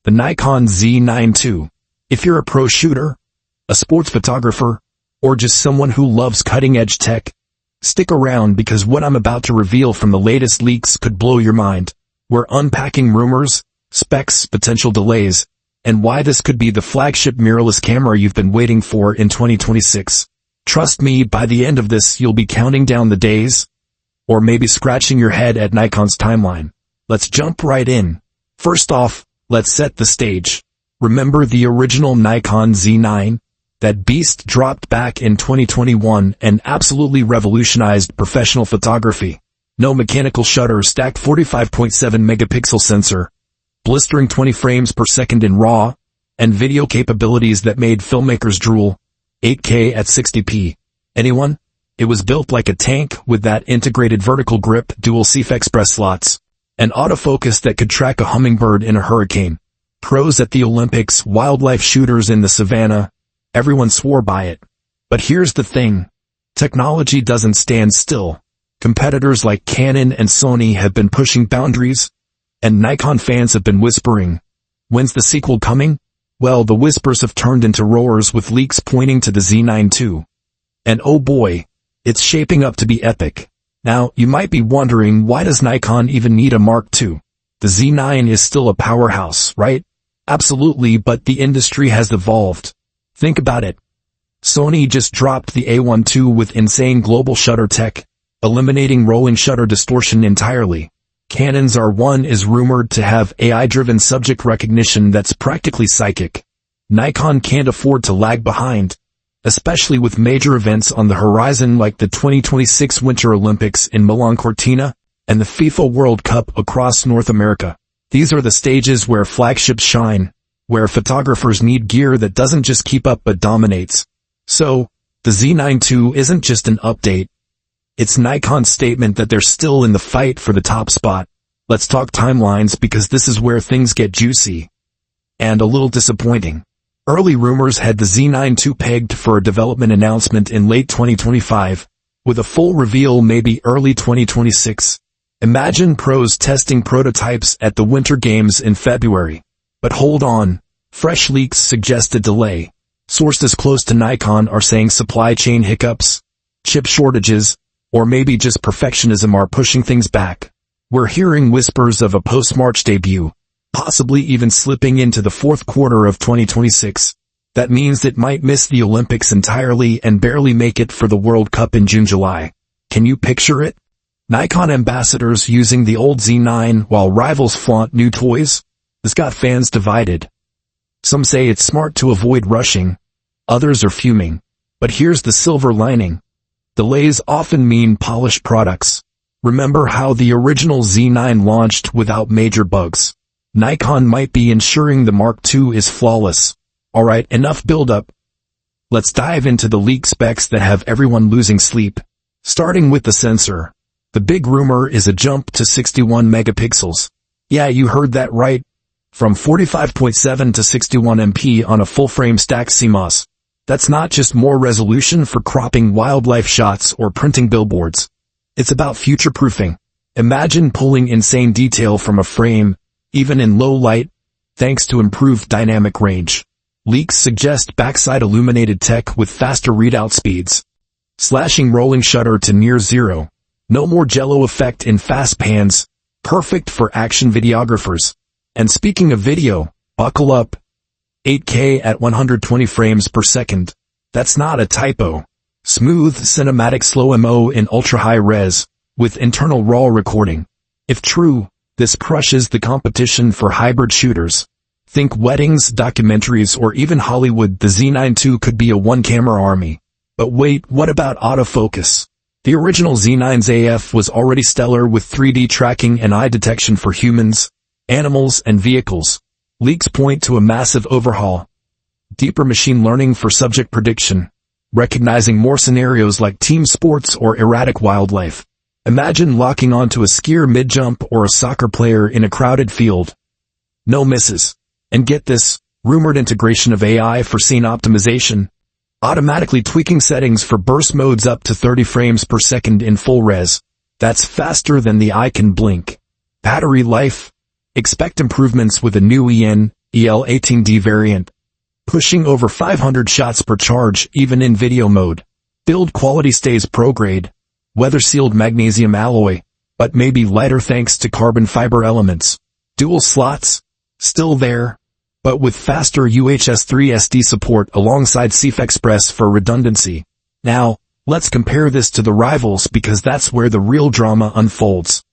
the Nikon Z9 II. If you're a pro shooter, a sports photographer, or just someone who loves cutting-edge tech, stick around because what I'm about to reveal from the latest leaks could blow your mind. We're unpacking rumors, specs, potential delays, and why this could be the flagship mirrorless camera you've been waiting for in 2026. Trust me, by the end of this you'll be counting down the days, or maybe scratching your head at Nikon's timeline. Let's jump right in. First off, let's set the stage. Remember the original Nikon Z9? That beast dropped back in 2021 and absolutely revolutionized professional photography. No mechanical shutter, stacked 45.7 megapixel sensor, blistering 20 frames per second in RAW, and video capabilities that made filmmakers drool. 8K at 60p. Anyone? It was built like a tank with that integrated vertical grip, dual CF Express slots, and autofocus that could track a hummingbird in a hurricane. Pros at the Olympics, wildlife shooters in the savannah, everyone swore by it. But here's the thing. Technology doesn't stand still. Competitors like Canon and Sony have been pushing boundaries, and Nikon fans have been whispering, when's the sequel coming? Well, the whispers have turned into roars with leaks pointing to the Z9 II. And oh boy, it's shaping up to be epic. Now, you might be wondering, why does Nikon even need a Mark II? The Z9 is still a powerhouse, right? Absolutely, but the industry has evolved. Think about it. Sony just dropped the A1 II with insane global shutter tech, eliminating rolling shutter distortion entirely. Canon's R1 is rumored to have AI-driven subject recognition that's practically psychic. Nikon can't afford to lag behind, especially with major events on the horizon like the 2026 Winter Olympics in Milan Cortina and the FIFA World Cup across North America. These are the stages where flagships shine, where photographers need gear that doesn't just keep up but dominates. So, the Z9 II isn't just an update. It's Nikon's statement that they're still in the fight for the top spot. Let's talk timelines because this is where things get juicy and a little disappointing. Early rumors had the Z9 II pegged for a development announcement in late 2025, with a full reveal maybe early 2026. Imagine pros testing prototypes at the Winter Games in February. But hold on, fresh leaks suggest a delay. Sources close to Nikon are saying supply chain hiccups, chip shortages, or maybe just perfectionism are pushing things back. We're hearing whispers of a post-March debut, possibly even slipping into the fourth quarter of 2026. That means it might miss the Olympics entirely and barely make it for the World Cup in June-July. Can you picture it? Nikon ambassadors using the old Z9 while rivals flaunt new toys? This got fans divided. Some say it's smart to avoid rushing, others are fuming. But here's the silver lining. Delays often mean polished products. Remember how the original Z9 launched without major bugs? Nikon might be ensuring the Mark II is flawless. Alright, enough build-up. Let's dive into the leak specs that have everyone losing sleep. Starting with the sensor. The big rumor is a jump to 61 megapixels. Yeah, you heard that right. From 45.7 to 61 MP on a full-frame stacked CMOS. That's not just more resolution for cropping wildlife shots or printing billboards. It's about future-proofing. Imagine pulling insane detail from a frame, even in low light, thanks to improved dynamic range. Leaks suggest backside illuminated tech with faster readout speeds, slashing rolling shutter to near zero. No more jello effect in fast pans, perfect for action videographers. And speaking of video, buckle up. 8K at 120 frames per second. That's not a typo. Smooth cinematic slow-mo in ultra-high res, with internal RAW recording. If true, this crushes the competition for hybrid shooters. Think weddings, documentaries, or even Hollywood. The Z9 II could be a one-camera army. But wait, what about autofocus? The original Z9's AF was already stellar with 3D tracking and eye detection for humans, animals, and vehicles. Leaks point to a massive overhaul. Deeper machine learning for subject prediction, recognizing more scenarios like team sports or erratic wildlife. Imagine locking onto a skier mid-jump or a soccer player in a crowded field. No misses. And get this, rumored integration of AI for scene optimization, automatically tweaking settings for burst modes up to 30 frames per second in full res. That's faster than the eye can blink. Battery life. Expect improvements with a new EL18D variant. Pushing over 500 shots per charge even in video mode. Build quality stays pro grade. Weather-sealed magnesium alloy, but maybe lighter thanks to carbon fiber elements. Dual slots? Still there, but with faster UHS 3 SD support alongside CF Express for redundancy. Now, let's compare this to the rivals because that's where the real drama unfolds.